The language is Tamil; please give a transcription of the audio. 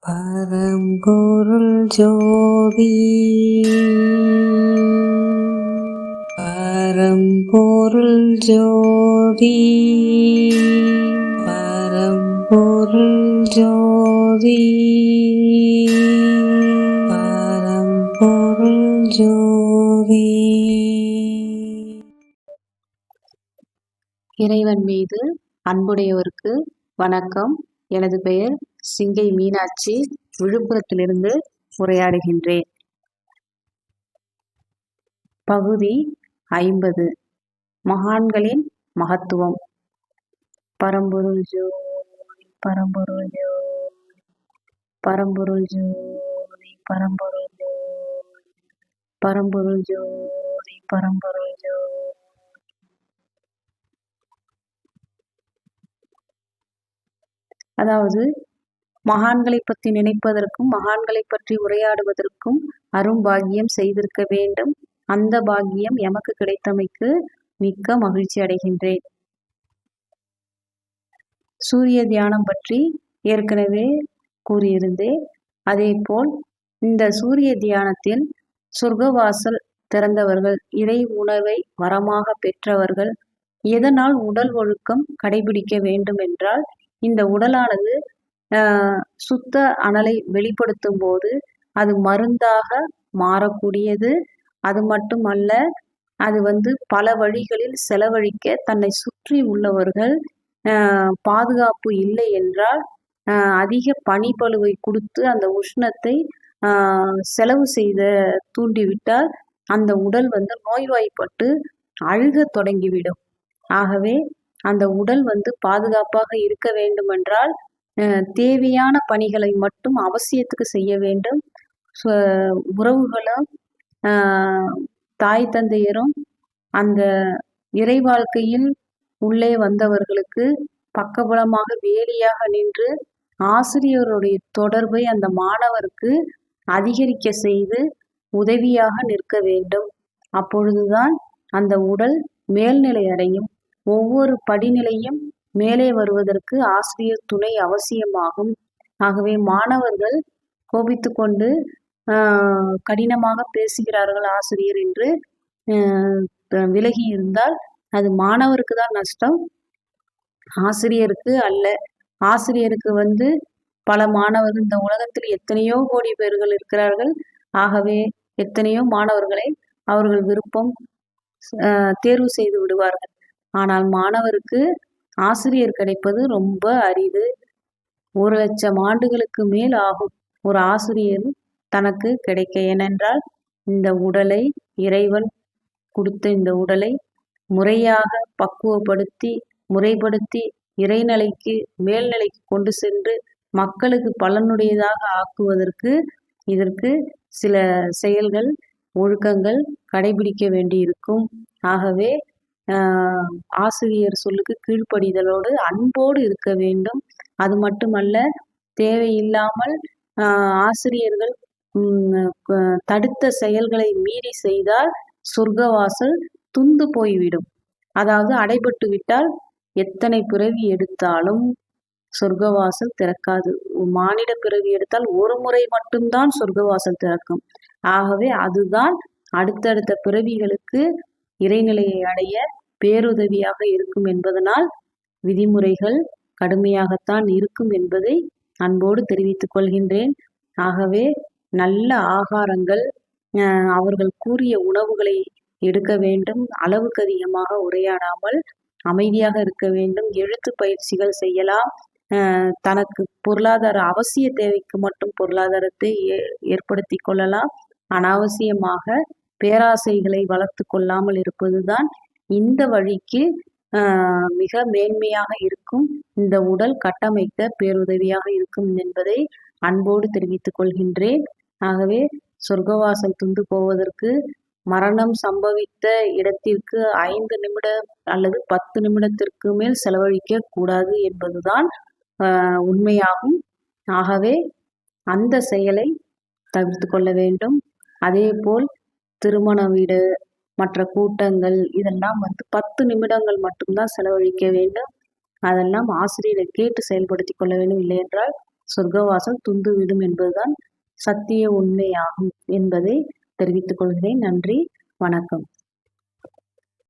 பரம்பொருள் ஜோதி பரம்பொருள் ஜோதி பரம்பொருள் ஜோதி பரம்பொருள் ஜோதி. இறைவன் மீது அன்புடையவருக்கு வணக்கம். எனது பெயர் சிங்கை மீனாட்சி. விழுப்புரத்திலிருந்து உரையாடுகின்றேன். பகுதி 50. மகான்களின் மகத்துவம். பரம்பொருள் ஜோதி பரம்பொருள் ஜோதி பரம்பொருள் ஜோதி பரம்பொருள் ஜோதி பரம்பொருள் ஜோதி பரம்பொருள் ஜோதி. அதாவது மகான்களை பற்றி நினைப்பதற்கும் மகான்களை பற்றி உரையாடுவதற்கும் அரும்பாகியம் செய்திருக்க வேண்டும். அந்த பாக்கியம் எமக்கு கிடைத்தமைக்கு மிக்க மகிழ்ச்சி அடைகின்றேன். சூரிய தியானம் பற்றி ஏற்கனவே கூறியிருந்தேன். அதேபோல் இந்த சூரிய தியானத்தில் சொர்க்கவாசல் திறந்தவர்கள், இறை உணவை வரமாக பெற்றவர்கள் எதனால் உடல் ஒழுக்கம் கடைபிடிக்க வேண்டும் என்றால், இந்த உடலானது சுத்த அனலை வெளிப்படுத்தும் போது அது மருந்தாக மாறக்கூடியது. அது மட்டுமல்ல, அது பல வழிகளில் செலவழிக்க தன்னை சுற்றி உள்ளவர்கள் பாதுகாப்பு இல்லை என்றால் அதிக பனிப்பளுவை கொடுத்து அந்த உஷ்ணத்தை செலவு செய்த தூண்டிவிட்டால் அந்த உடல் நோய்வாய்ப்பட்டு அழுக தொடங்கிவிடும். ஆகவே அந்த உடல் பாதுகாப்பாக இருக்க வேண்டுமென்றால் தேவையான பணிகளை மட்டும் அவசியத்துக்கு செய்ய வேண்டும். உறவுகளும் தாய் தந்தையரும் அந்த இறை வாழ்க்கையில் உள்ளே வந்தவர்களுக்கு பக்கபலமாக வேலியாக நின்று ஆசிரியருடைய தொடர்பை அந்த மாணவருக்கு அதிகரிக்க செய்து உதவியாக நிற்க வேண்டும். அப்பொழுதுதான் அந்த உடல் மேல்நிலை அடையும். ஒவ்வொரு படிநிலையும் மேலே வருவதற்கு ஆசிரியர் துணை அவசியமாகும். ஆகவே மாணவர்கள் கோபித்து கொண்டு கடினமாக பேசுகிறார்கள் ஆசிரியர் என்று விலகி இருந்தால் அது மாணவருக்கு தான் நஷ்டம், ஆசிரியருக்கு அல்ல. ஆசிரியருக்கு பல மாணவர்கள், இந்த உலகத்தில் எத்தனையோ கோடி பேர்கள் இருக்கிறார்கள். ஆகவே எத்தனையோ மாணவர்களை அவர்கள் விருப்பம் தேர்வு செய்து விடுவார்கள். ஆனால் மாணவருக்கு ஆசிரியர் கிடைப்பது ரொம்ப அரிது. 1,00,000 ஆண்டுகளுக்கு மேல் ஆகும் ஒரு ஆசிரியர் தனக்கு கிடைக்க. ஏனென்றால் இந்த உடலை, இறைவன் கொடுத்த இந்த உடலை முறையாக பக்குவப்படுத்தி முறைப்படுத்தி இறைநிலைக்கு மேல்நிலைக்கு கொண்டு சென்று மக்களுக்கு பலனுடையதாக ஆக்குவதற்கு இதற்கு சில செயல்கள், ஒழுக்கங்கள் கடைபிடிக்க வேண்டியிருக்கும். ஆகவே ஆசிரியர் சொல்லுக்கு கீழ்ப்படிதலோடு அன்போடு இருக்க வேண்டும். அது மட்டுமல்ல, தேவையில்லாமல் ஆசிரியர்கள் தடுத்த செயல்களை மீறி செய்தால் சொர்க்கவாசல் துந்து போய்விடும். அதாவது அடைபட்டு விட்டால் எத்தனை பிறவி எடுத்தாலும் சொர்க்கவாசல் திறக்காது. மானிட பிறவி எடுத்தால் ஒரு முறை மட்டும்தான் சொர்க்கவாசல் திறக்கும். ஆகவே அதுதான் அடுத்தடுத்த பிறவிகளுக்கு இறைநிலையை அடைய பேருதவியாக இருக்கும் என்பதனால் விதிமுறைகள் கடுமையாகத்தான் இருக்கும் என்பதை அன்போடு தெரிவித்துக் கொள்கின்றேன். ஆகவே நல்ல ஆகாரங்கள், அவர்கள் கூறிய உணவுகளை எடுக்க வேண்டும். அளவுக்கு அதிகமாக உரையாடாமல் அமைதியாக இருக்க வேண்டும். எழுத்து பயிற்சிகள் செய்யலாம். தனக்கு பொருளாதார அவசிய தேவைக்கு மட்டும் பொருளாதாரத்தை ஏற்படுத்தி கொள்ளலாம். அனாவசியமாக பேராசைகளை வளர்த்து கொள்ளாமல் இருப்பதுதான் இந்த வழிக்கு மிக மேன்மையாக இருக்கும். இந்த உடல் கட்டமைக்க பேருதவியாக இருக்கும் என்பதை அன்போடு தெரிவித்துக் கொள்கின்றேன். ஆகவே சொர்க்கவாசல் துந்து போவதற்கு மரணம் சம்பவித்த இடத்திற்கு 5 நிமிடம் அல்லது 10 நிமிடத்திற்கு மேல் செலவழிக்க கூடாது என்பதுதான் உண்மையாகும். ஆகவே அந்த செயலை தவிர்த்து கொள்ள வேண்டும். அதேபோல் திருமண வீடு, மற்ற கூட்டங்கள் இதெல்லாம் 10 நிமிடங்கள் மட்டும்தான் செலவழிக்க வேண்டும். அதெல்லாம் ஆசிரியரை கேட்டு செயல்படுத்தி கொள்ள வேண்டும். இல்லை என்றால் சொர்க்கவாசல் துந்துவிடும் என்பதுதான் சத்திய உண்மையாகும் என்பதை தெரிவித்துக் கொள்கிறேன். நன்றி, வணக்கம்.